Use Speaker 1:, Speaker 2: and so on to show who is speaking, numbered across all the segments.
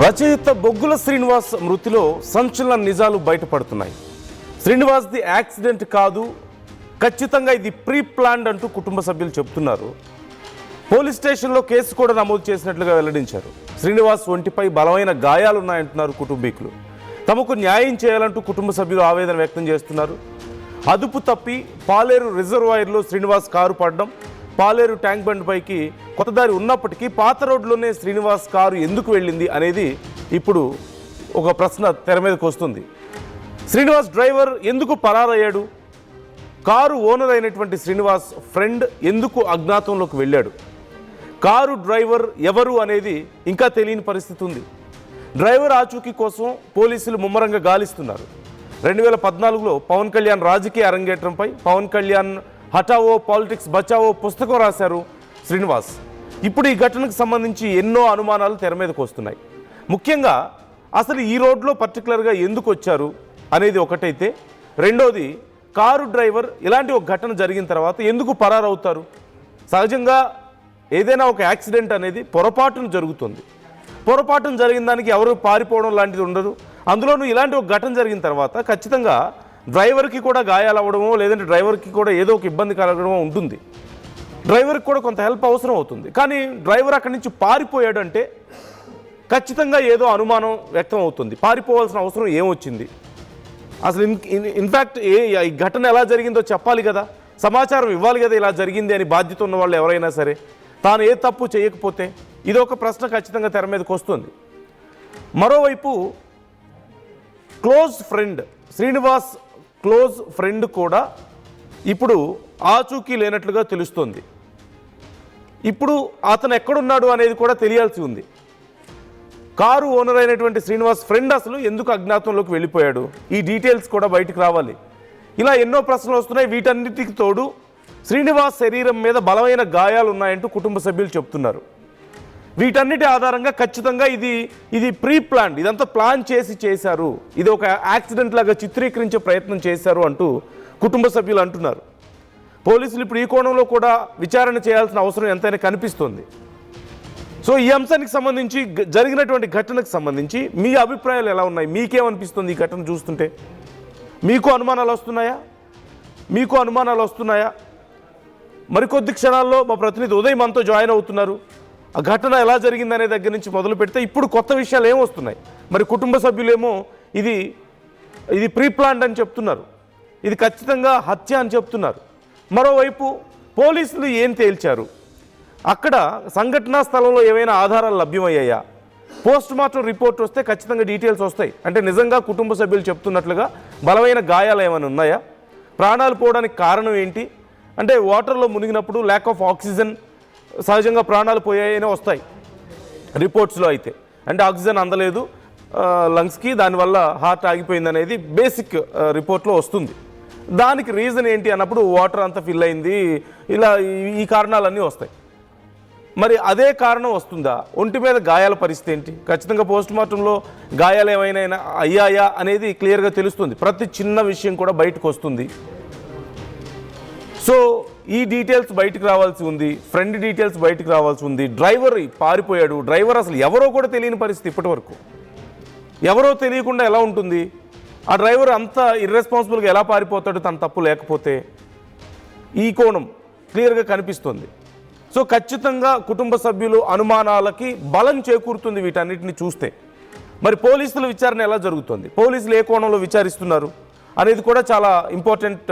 Speaker 1: రచయిత బొగ్గుల శ్రీనివాస్ మృతిలో సంచలన నిజాలు బయటపడుతున్నాయి. శ్రీనివాస్ది యాక్సిడెంట్ కాదు, ఖచ్చితంగా ఇది ప్రీ ప్లాన్డ్ అంటూ కుటుంబ సభ్యులు చెప్తున్నారు. పోలీస్ స్టేషన్లో కేసు కూడా నమోదు చేసినట్లుగా వెల్లడించారు. శ్రీనివాస్ ఒంటిపై బలమైన గాయాలున్నాయంటున్నారు కుటుంబీకులు. తమకు న్యాయం చేయాలంటూ కుటుంబ సభ్యులు ఆవేదన వ్యక్తం చేస్తున్నారు. అదుపు తప్పి పాలేరు రిజర్వాయర్లో శ్రీనివాస్ కారు పడడం, పాలేరు ట్యాంక్ బండ్ పైకి కొత్త దారి ఉన్నప్పటికీ పాత రోడ్లోనే శ్రీనివాస్ కారు ఎందుకు వెళ్ళింది అనేది ఇప్పుడు ఒక ప్రశ్న తెర మీదకి వస్తుంది. శ్రీనివాస్ డ్రైవర్ ఎందుకు పరారయ్యాడు? కారు ఓనర్ అయినటువంటి శ్రీనివాస్ ఫ్రెండ్ ఎందుకు అజ్ఞాతంలోకి వెళ్ళాడు? కారు డ్రైవర్ ఎవరు అనేది ఇంకా తెలియని పరిస్థితి ఉంది. డ్రైవర్ ఆచూకీ కోసం పోలీసులు ముమ్మరంగా గాలిస్తున్నారు. 2014లో పవన్ కళ్యాణ్ రాజకీయ అరంగేట్రంపై పవన్ కళ్యాణ్ హఠావో పాలిటిక్స్ బచావో పుస్తకం రాశారు శ్రీనివాస్. ఇప్పుడు ఈ ఘటనకు సంబంధించి ఎన్నో అనుమానాలు తెర మీదకు వస్తున్నాయి. ముఖ్యంగా అసలు ఈ రోడ్లో పర్టికులర్గా ఎందుకు వచ్చారు అనేది ఒకటైతే, రెండోది కారు డ్రైవర్ ఇలాంటి ఒక ఘటన జరిగిన తర్వాత ఎందుకు పరారవుతారు? సహజంగా ఏదైనా ఒక యాక్సిడెంట్ అనేది పొరపాటున జరుగుతుంది. పొరపాటున జరిగిన దానికి ఎవరు పారిపోవడం లాంటిది ఉండదు. అందులోనూ ఇలాంటి ఒక ఘటన జరిగిన తర్వాత ఖచ్చితంగా డ్రైవర్కి కూడా గాయాలు అవ్వడమో, లేదంటే డ్రైవర్కి కూడా ఏదో ఒక ఇబ్బంది కలగడమో ఉంటుంది. డ్రైవర్కి కూడా కొంత హెల్ప్ అవసరం అవుతుంది. కానీ డ్రైవర్ అక్కడి నుంచి పారిపోయాడు అంటే ఖచ్చితంగా ఏదో అనుమానం వ్యక్తం అవుతుంది. పారిపోవాల్సిన అవసరం ఏమొచ్చింది? అసలు ఇన్ఫ్యాక్ట్ ఈ ఘటన ఎలా జరిగిందో చెప్పాలి కదా, సమాచారం ఇవ్వాలి కదా ఇలా జరిగింది అని బాధ్యత ఉన్న వాళ్ళు ఎవరైనా సరే. తాను ఏ తప్పు చేయకపోతే ఇదొక ప్రశ్న ఖచ్చితంగా తెర మీదకి వస్తుంది. మరోవైపు close friend Srinivas close friend కూడా ఇప్పుడు ఆచూకీ లేనట్లుగా తెలుస్తోంది. ఇప్పుడు అతను ఎక్కడున్నాడు అనేది కూడా తెలియాల్సి ఉంది. కారు ఓనర్ అయినటువంటి శ్రీనివాస్ ఫ్రెండ్ అసలు ఎందుకు అజ్ఞాతంలోకి వెళ్ళిపోయాడు? ఈ డీటెయిల్స్ కూడా బయటకు రావాలి. ఇలా ఎన్నో ప్రశ్నలు వస్తున్నాయి. వీటన్నిటికి తోడు శ్రీనివాస్ శరీరం మీద బలమైన గాయాలు ఉన్నాయంటూ కుటుంబ సభ్యులు చెప్తున్నారు. వీటన్నిటి ఆధారంగా ఖచ్చితంగా ఇది ప్రీ ప్లాన్డ్, ఇదంతా ప్లాన్ చేశారు, ఇది ఒక యాక్సిడెంట్ లాగా చిత్రీకరించే ప్రయత్నం చేశారు అంటూ కుటుంబ సభ్యులు అంటున్నారు. పోలీసులు ఇప్పుడు ఈ కోణంలో కూడా విచారణ చేయాల్సిన అవసరం ఎంతైనా కనిపిస్తోంది. సో ఈ అంశానికి సంబంధించి, జరిగినటువంటి ఘటనకు సంబంధించి మీ అభిప్రాయాలు ఎలా ఉన్నాయి? మీకేమనిపిస్తుంది ఈ ఘటన చూస్తుంటే? మీకు అనుమానాలు వస్తున్నాయా? మరికొద్ది క్షణాల్లో మా ప్రతినిధి ఉదయ్ మనతో జాయిన్ అవుతున్నారు. ఆ ఘటన ఎలా జరిగిందనే దగ్గర నుంచి మొదలు పెడితే ఇప్పుడు కొత్త విషయాలు ఏమొస్తున్నాయి? మరి కుటుంబ సభ్యులేమో ఇది ప్రీ ప్లాన్డ్ అని చెప్తున్నారు, ఇది ఖచ్చితంగా హత్య అని చెప్తున్నారు. మరోవైపు పోలీసులు ఏం తేల్చారు? అక్కడ సంఘటనా స్థలంలో ఏమైనా ఆధారాలు లభ్యమయ్యాయా? పోస్ట్ మార్టం రిపోర్ట్ వస్తే ఖచ్చితంగా డీటెయిల్స్ వస్తాయి. అంటే నిజంగా కుటుంబ సభ్యులు చెప్తున్నట్లుగా బలమైన గాయాలు ఏమైనా ఉన్నాయా? ప్రాణాలు పోవడానికి కారణం ఏంటి? అంటే వాటర్లో మునిగినప్పుడు ల్యాక్ ఆఫ్ ఆక్సిజన్, సహజంగా ప్రాణాలు పోయాయనే వస్తాయి రిపోర్ట్స్లో అయితే. అంటే ఆక్సిజన్ అందలేదు లంగ్స్కి, దానివల్ల హార్ట్ ఆగిపోయింది అనేది బేసిక్ రిపోర్ట్లో వస్తుంది. దానికి రీజన్ ఏంటి అన్నప్పుడు వాటర్ అంతా ఫిల్ అయింది, ఇలా ఈ కారణాలన్నీ వస్తాయి. మరి అదే కారణం వస్తుందా? ఒంటి మీద గాయాల పరిస్థితి ఏంటి? ఖచ్చితంగా పోస్ట్ మార్టంలో గాయాలు ఏమైనా అయ్యాయా అనేది క్లియర్గా తెలుస్తుంది. ప్రతి చిన్న విషయం కూడా బయటకు వస్తుంది. సో ఈ డీటెయిల్స్ బయటకు రావాల్సి ఉంది, ఫ్రెండ్ డీటెయిల్స్ బయటకు రావాల్సి ఉంది. డ్రైవర్ పారిపోయాడు, డ్రైవర్ అసలు ఎవరో కూడా తెలియని పరిస్థితి. ఇప్పటి వరకు ఎవరో తెలియకుండా ఎలా ఉంటుంది? ఆ డ్రైవర్ అంత ఇర్రెస్పాన్సిబుల్గా ఎలా పారిపోతాడు తన తప్పు లేకపోతే? ఈ కోణం క్లియర్గా కనిపిస్తుంది. సో ఖచ్చితంగా కుటుంబ సభ్యులు అనుమానాలకి బలం చేకూరుతుంది వీటన్నిటిని చూస్తే. మరి పోలీసుల విచారణ ఎలా జరుగుతుంది, పోలీసులు ఏ కోణంలో విచారిస్తున్నారు అనేది కూడా చాలా ఇంపార్టెంట్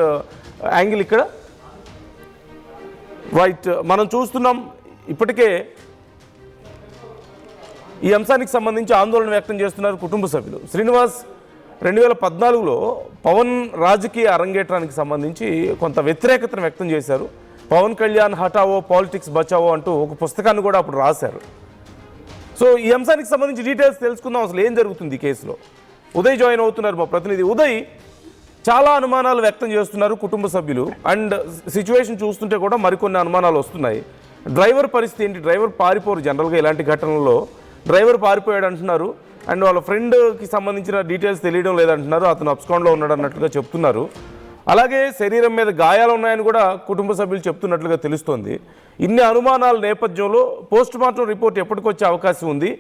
Speaker 1: యాంగిల్ ఇక్కడ. రైట్, మనం చూస్తున్నాం ఇప్పటికే ఈ అంశానికి సంబంధించి ఆందోళన వ్యక్తం చేస్తున్నారు కుటుంబ సభ్యులు. శ్రీనివాస్ 2014లో పవన్ రాజకీయ అరంగేట్రానికి సంబంధించి కొంత వ్యతిరేకతను వ్యక్తం చేశారు. పవన్ కళ్యాణ్ హఠావో పాలిటిక్స్ బచావో అంటూ ఒక పుస్తకాన్ని కూడా అప్పుడు రాశారు. సో ఈ అంశానికి సంబంధించి డీటెయిల్స్ తెలుసుకుందాం, అసలు ఏం జరుగుతుంది ఈ కేసులో. ఉదయ్ జాయిన్ అవుతున్నారు మా ప్రతినిధి. ఉదయ్, చాలా అనుమానాలు వ్యక్తం చేస్తున్నారు కుటుంబ సభ్యులు, అండ్ సిచ్యువేషన్ చూస్తుంటే కూడా మరికొన్ని అనుమానాలు వస్తున్నాయి. డ్రైవర్ పరిస్థితి ఏంటి? డ్రైవర్ పారిపోరు జనరల్గా ఇలాంటి ఘటనల్లో. డ్రైవర్ పారిపోయాడు అంటున్నారు, అండ్ వాళ్ళ ఫ్రెండ్కి సంబంధించిన డీటెయిల్స్ తెలియడం లేదంటున్నారు. అతను అబ్స్కాండ్లో ఉన్నాడు అన్నట్లుగా చెప్తున్నారు. అలాగే శరీరం మీద గాయాలు ఉన్నాయని కూడా కుటుంబ సభ్యులు చెప్తున్నట్లుగా తెలుస్తోంది. ఇన్ని అనుమానాల నేపథ్యంలో పోస్ట్ మార్టం రిపోర్ట్ ఎప్పటికొచ్చే అవకాశం ఉంది?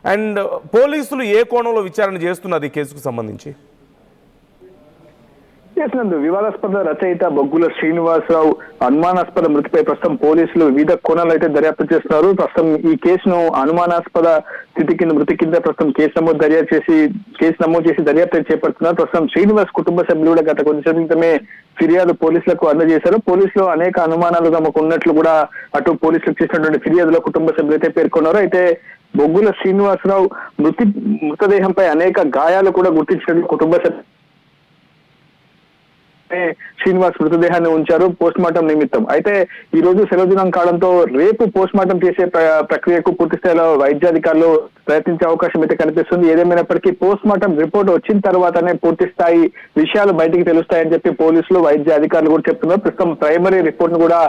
Speaker 1: అండ్ పోలీసులు ఏ కోణంలో విచారణ చేస్తున్నారు ఈ కేసుకు సంబంధించి?
Speaker 2: చేసినందు వివాదాస్పద రచయిత బొగ్గుల శ్రీనివాసరావు అనుమానాస్పద మృతిపై ప్రస్తుతం పోలీసులు వివిధ కోణాలు అయితే దర్యాప్తు చేస్తున్నారు. ప్రస్తుతం ఈ కేసును అనుమానాస్పద స్థితి కింద మృతి కింద ప్రస్తుతం కేసు నమోదు చేసి దర్యాప్తు చేపడుతున్నారు. ప్రస్తుతం శ్రీనివాస్ కుటుంబ సభ్యులు కూడా గత కొద్దిసేపు క్రితమే ఫిర్యాదు పోలీసులకు అందజేశారు. పోలీసులు అనేక అనుమానాలు తమకు ఉన్నట్లు కూడా అటు పోలీసులకు చేసినటువంటి ఫిర్యాదులో కుటుంబ సభ్యులు అయితే పేర్కొన్నారు. అయితే బొగ్గుల శ్రీనివాసరావు మృతదేహంపై అనేక గాయాలు కూడా గుర్తించినట్లు కుటుంబ సభ్యులు శ్రీనివాస్ మృతదేహాన్ని ఉంచారు పోస్ట్ మార్టం నిమిత్తం. అయితే ఈ రోజు సెలవు దినం కావడంతో రేపు పోస్ట్ మార్టం చేసే ప్రక్రియకు పూర్తి స్థాయిలో వైద్యాధికారులు ప్రయత్నించే అవకాశం అయితే కనిపిస్తుంది. ఏదేమైనప్పటికీ పోస్ట్ మార్టం రిపోర్ట్ వచ్చిన తర్వాతనే పూర్తి స్థాయి విషయాలు బయటికి తెలుస్తాయని చెప్పి పోలీసులు వైద్య అధికారులు కూడా చెప్తున్నారు. ప్రస్తుతం ప్రైమరీ రిపోర్ట్ ను కూడా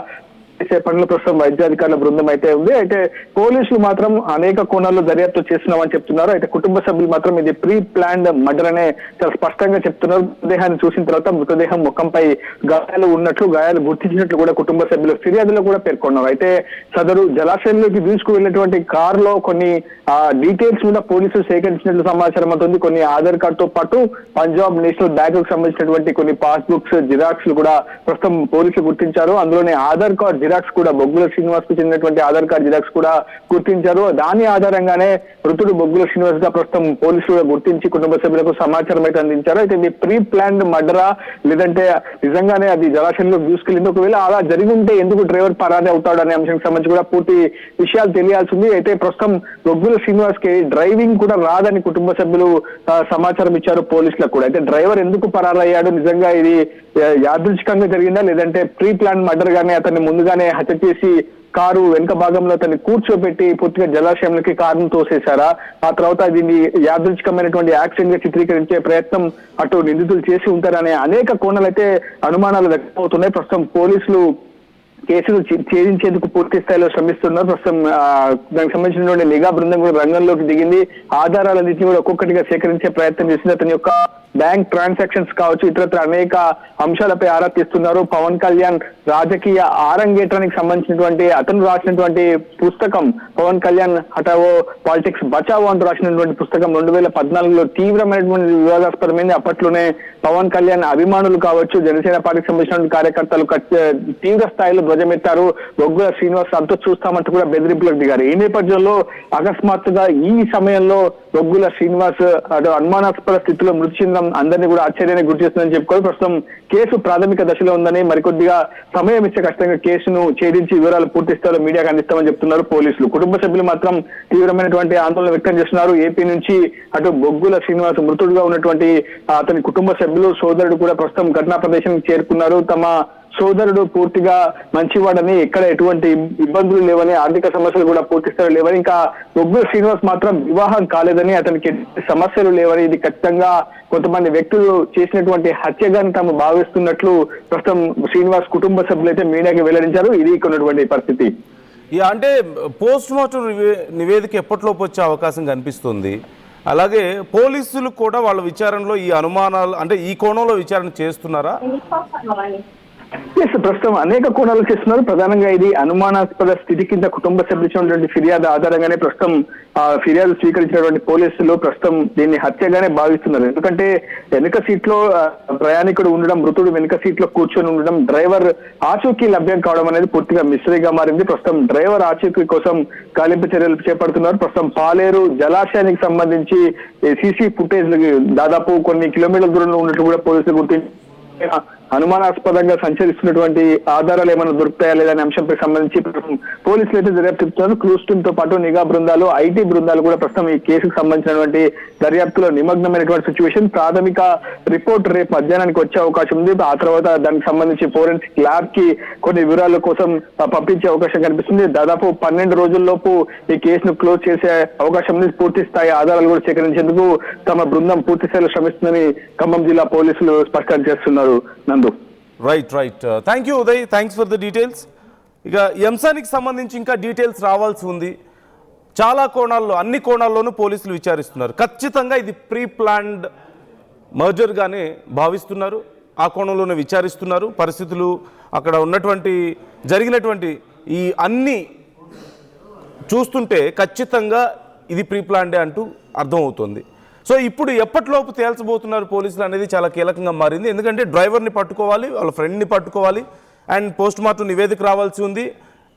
Speaker 2: చేసే పనులు ప్రస్తుతం వైద్యాధికారుల బృందం అయితే ఉంది. అయితే పోలీసులు మాత్రం అనేక కోణాల్లో దర్యాప్తు చేస్తున్నామని చెప్తున్నారు. అయితే కుటుంబ సభ్యులు మాత్రం ఇది ప్రీ ప్లాన్డ్ మర్డర్ అనే చాలా స్పష్టంగా చెప్తున్నారు. మృతదేహాన్ని చూసిన తర్వాత మృతదేహం ముఖంపై గాయాలు గుర్తించినట్లు కూడా కుటుంబ సభ్యులు ఫిర్యాదులో కూడా పేర్కొన్నారు. అయితే సదరు జలాశయంలోకి తీసుకువెళ్ళినటువంటి కారులో కొన్ని డీటెయిల్స్ మీద పోలీసులు సేకరించినట్లు సమాచారం అవుతుంది. కొన్ని ఆధార్ కార్డు తో పాటు పంజాబ్ నేషనల్ బ్యాంక్ కు సంబంధించినటువంటి కొన్ని పాస్బుక్స్ జిరాక్స్ కూడా ప్రస్తుతం పోలీసులు గుర్తించారు. అందులోనే ఆధార్ కార్డు జిరాక్స్ కూడా బొగ్గుల శ్రీనివాస్ కు చెందినటువంటి ఆధార్ కార్డు జిరాక్స్ కూడా గుర్తించారు. దాని ఆధారంగానే మృతుడు బొగ్గుల శ్రీనివాస్ గా ప్రస్తుతం పోలీసులు గుర్తించి కుటుంబ సభ్యులకు సమాచారం అయితే అందించారు. అయితే ఇది ప్రీ ప్లాన్డ్ మర్డరా లేదంటే నిజంగానే అది జలాశయంలో దూసుకెళ్ళింది, ఒకవేళ అలా జరిగి ఉంటే ఎందుకు డ్రైవర్ పరారీ అవుతాడు అనే అంశానికి సంబంధించి కూడా పూర్తి విషయాలు తెలియాల్సి ఉంది. అయితే ప్రస్తుతం బొగ్గుల శ్రీనివాస్ కి డ్రైవింగ్ కూడా రాదని కుటుంబ సభ్యులు సమాచారం ఇచ్చారు పోలీసులకు కూడా. అయితే డ్రైవర్ ఎందుకు పరారయ్యాడు, నిజంగా ఇది యాదృచ్ఛికంగా జరిగిందా లేదంటే ప్రీ ప్లాన్ మర్డర్ గానే అతన్ని ముందుగానే హత్య చేసి కారు వెనుక భాగంలో అతన్ని కూర్చోబెట్టి పూర్తిగా జలాశయంలోకి కారును తోసేశారా, ఆ తర్వాత దీన్ని యాదృచ్ఛికమైనటువంటి యాక్సిడెంట్ గా చిత్రీకరించే ప్రయత్నం అటు నిందితులు చేసి ఉంటారనే అనేక కోణాలు అయితే అనుమానాలు వ్యక్తమవుతున్నాయి. ప్రస్తుతం పోలీసులు కేసును ఛేదించేందుకు పూర్తి స్థాయిలో శ్రమిస్తున్నారు. ప్రస్తుతం దానికి సంబంధించినటువంటి నిఘా బృందం కూడా రంగంలోకి దిగింది. ఆధారాలన్నింటినీ కూడా ఒక్కొక్కటిగా సేకరించే ప్రయత్నం చేసింది. అతని యొక్క బ్యాంక్ ట్రాన్సాక్షన్స్ కావచ్చు, ఇతరత్ర అనేక అంశాలపై ఆరా తీస్తున్నారు. పవన్ కళ్యాణ్ రాజకీయ ఆరంగేట్రానికి సంబంధించినటువంటి అతను రాసినటువంటి పుస్తకం పవన్ కళ్యాణ్ హటావో పాలిటిక్స్ బచావో అంటూ రాసినటువంటి పుస్తకం 2014లో తీవ్రమైనటువంటి వివాదాస్పదమైంది. అప్పట్లోనే పవన్ కళ్యాణ్ అభిమానులు కావచ్చు, జనసేన పార్టీకి సంబంధించిన కార్యకర్తలు తీవ్ర స్థాయిలో ధ్వజమెత్తారు. బొగ్గుల శ్రీనివాస్ అంతా చూస్తామంటూ కూడా బెదిరింపులకు దిగారు. ఈ నేపథ్యంలో అకస్మాత్తుగా ఈ సమయంలో బొగ్గుల శ్రీనివాస్ అటు అనుమానాస్పద స్థితిలో మృతి చెందడం అందరినీ కూడా ఆశ్చర్యానికి గురి చేస్తుందని చెప్పుకోవాలి. ప్రస్తుతం కేసు ప్రాథమిక దశలో ఉందని, మరికొద్దిగా సమయం ఇచ్చే కష్టంగా కేసును ఛేదించి వివరాలు పూర్తి స్థాయిలో మీడియాకు అందిస్తామని చెప్తున్నారు పోలీసులు. కుటుంబ సభ్యులు మాత్రం తీవ్రమైనటువంటి ఆందోళన వ్యక్తం చేస్తున్నారు. ఏపీ నుంచి అటు బొగ్గుల శ్రీనివాస్ మృతుడుగా ఉన్నటువంటి అతని కుటుంబ సభ్యులు సోదరుడు కూడా ప్రస్తుతం ఘటనా ప్రదేశానికి చేరుకున్నారు. తమ సోదరుడు పూర్తిగా మంచివాడని, ఎక్కడ ఎటువంటి ఇబ్బందులు లేవని, ఆర్థిక సమస్యలు కూడా పూర్తి స్థాయిలో లేవని, ఇంకా బొగ్గుల శ్రీనివాస్ మాత్రం వివాహం కాలేదని, అతనికి సమస్యలు లేవని, ఇది ఖచ్చితంగా కొంతమంది వ్యక్తులు చేసినటువంటి హత్యగాని తాము భావిస్తున్నట్లు ప్రస్తుతం శ్రీనివాస్ కుటుంబ సభ్యులైతే మీడియాకి వెల్లడించారు. ఇది ఉన్నటువంటి పరిస్థితి.
Speaker 1: అంటే పోస్ట్ మార్టం నివేదిక ఎప్పటిలోపు వచ్చే అవకాశం కనిపిస్తుంది. అలాగే పోలీసులు కూడా వాళ్ళ విచారణలో ఈ అనుమానాలు అంటే ఈ కోణంలో విచారణ చేస్తున్నారా?
Speaker 2: ప్రస్తుతం అనేక కోణాలు చేస్తున్నారు. ప్రధానంగా ఇది అనుమానాస్పద స్థితి కింద కుటుంబ సభ్యులు ఇచ్చినటువంటి ఫిర్యాదు ఆధారంగానే ప్రస్తుతం ఫిర్యాదు స్వీకరించినటువంటి పోలీసులు ప్రస్తుతం దీన్ని హత్యగానే భావిస్తున్నారు. ఎందుకంటే వెనుక సీట్ లో ప్రయాణికుడు ఉండడం, మృతుడు వెనుక సీట్ లో కూర్చొని ఉండడం, డ్రైవర్ ఆచూకీ లభ్యం కావడం అనేది పూర్తిగా మిస్టరీగా మారింది. ప్రస్తుతం డ్రైవర్ ఆచూకీ కోసం గాలింపు చర్యలు చేపడుతున్నారు. ప్రస్తుతం పాలేరు జలాశయానికి సంబంధించి సీసీ ఫుటేజ్ దాదాపు కొన్ని కిలోమీటర్ల దూరంలో ఉన్నట్టు కూడా పోలీసులు గుర్తించి అనుమానాస్పదంగా సంచరిస్తున్నటువంటి ఆధారాలు ఏమైనా దొరుకుతాయా లేదనే అంశంపై సంబంధించి పోలీసులు అయితే దర్యాప్తు క్లూస్ టీమ్ తో పాటు నిఘా బృందాలు, ఐటీ బృందాలు కూడా ప్రస్తుతం ఈ కేసుకు సంబంధించినటువంటి దర్యాప్తులో నిమగ్నమైనటువంటి సిచ్యువేషన్. ప్రాథమిక రిపోర్ట్ రేపు మధ్యాహ్నానికి వచ్చే అవకాశం ఉంది. ఆ తర్వాత దానికి సంబంధించి ఫోరెన్సిక్ ల్యాబ్ కి కొన్ని వివరాల కోసం పంపించే అవకాశం కనిపిస్తుంది. దాదాపు 12 రోజుల్లోపు ఈ కేసును క్లోజ్ చేసే అవకాశం ఉంది. పూర్తి స్థాయి ఆధారాలు కూడా సేకరించేందుకు తమ బృందం పూర్తి స్థాయిలో శ్రమిస్తుందని ఖమ్మం జిల్లా పోలీసులు స్పష్టం చేస్తున్నారు.
Speaker 1: Right. Thank you Uday, thanks for the details. ఇక ఈ అంశానికి సంబంధించి ఇంకా డీటెయిల్స్ రావాల్సి ఉంది. చాలా కోణాల్లో, అన్ని కోణాల్లోనూ పోలీసులు విచారిస్తున్నారు. ఖచ్చితంగా ఇది ప్రీ ప్లాన్డ్ మర్డర్గానే భావిస్తున్నారు. ఆ కోణంలోనే విచారిస్తున్నారు. పరిస్థితులు అక్కడ ఉన్నటువంటి జరిగినటువంటి ఈ అన్ని చూస్తుంటే ఖచ్చితంగా ఇది ప్రీ ప్లాన్డే అంటూ అర్థమవుతుంది. సో ఇప్పుడు ఎప్పటిలోపు తేల్చబోతున్నారు పోలీసులు అనేది చాలా కీలకంగా మారింది. ఎందుకంటే డ్రైవర్ని పట్టుకోవాలి, వాళ్ళ ఫ్రెండ్ని పట్టుకోవాలి, అండ్ పోస్ట్ మార్టం నివేదిక రావాల్సి ఉంది,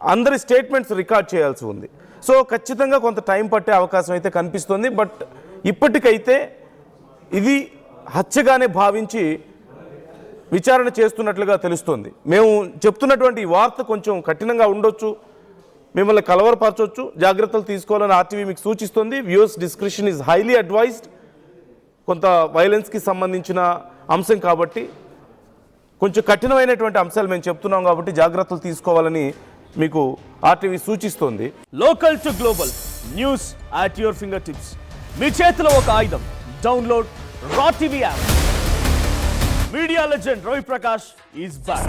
Speaker 1: అందరి స్టేట్మెంట్స్ రికార్డ్ చేయాల్సి ఉంది. సో ఖచ్చితంగా కొంత టైం పట్టే అవకాశం అయితే కనిపిస్తుంది. బట్ ఇప్పటికైతే ఇది హత్యగానే భావించి విచారణ చేస్తున్నట్లుగా తెలుస్తుంది. మేము చెప్తున్నటువంటి ఈ వార్త కొంచెం కఠినంగా ఉండొచ్చు, మిమ్మల్ని కలవరపరచవచ్చు, జాగ్రత్తలు తీసుకోవాలని ఆర్టీవీ మీకు సూచిస్తుంది. Viewers description is highly advised. కొంత వైలెన్స్కి సంబంధించిన అంశం కాబట్టి కొంచెం కఠినమైనటువంటి అంశాలు మేము చెప్తున్నాం కాబట్టి జాగ్రత్తలు తీసుకోవాలని మీకు ఆర్టీవీ సూచిస్తుంది.
Speaker 3: Local to global news at your finger tips. మీ చేతిలో ఒక ఆయుధం. డౌన్లోడ్ రా TV app. Media legend Ravi Prakash is back.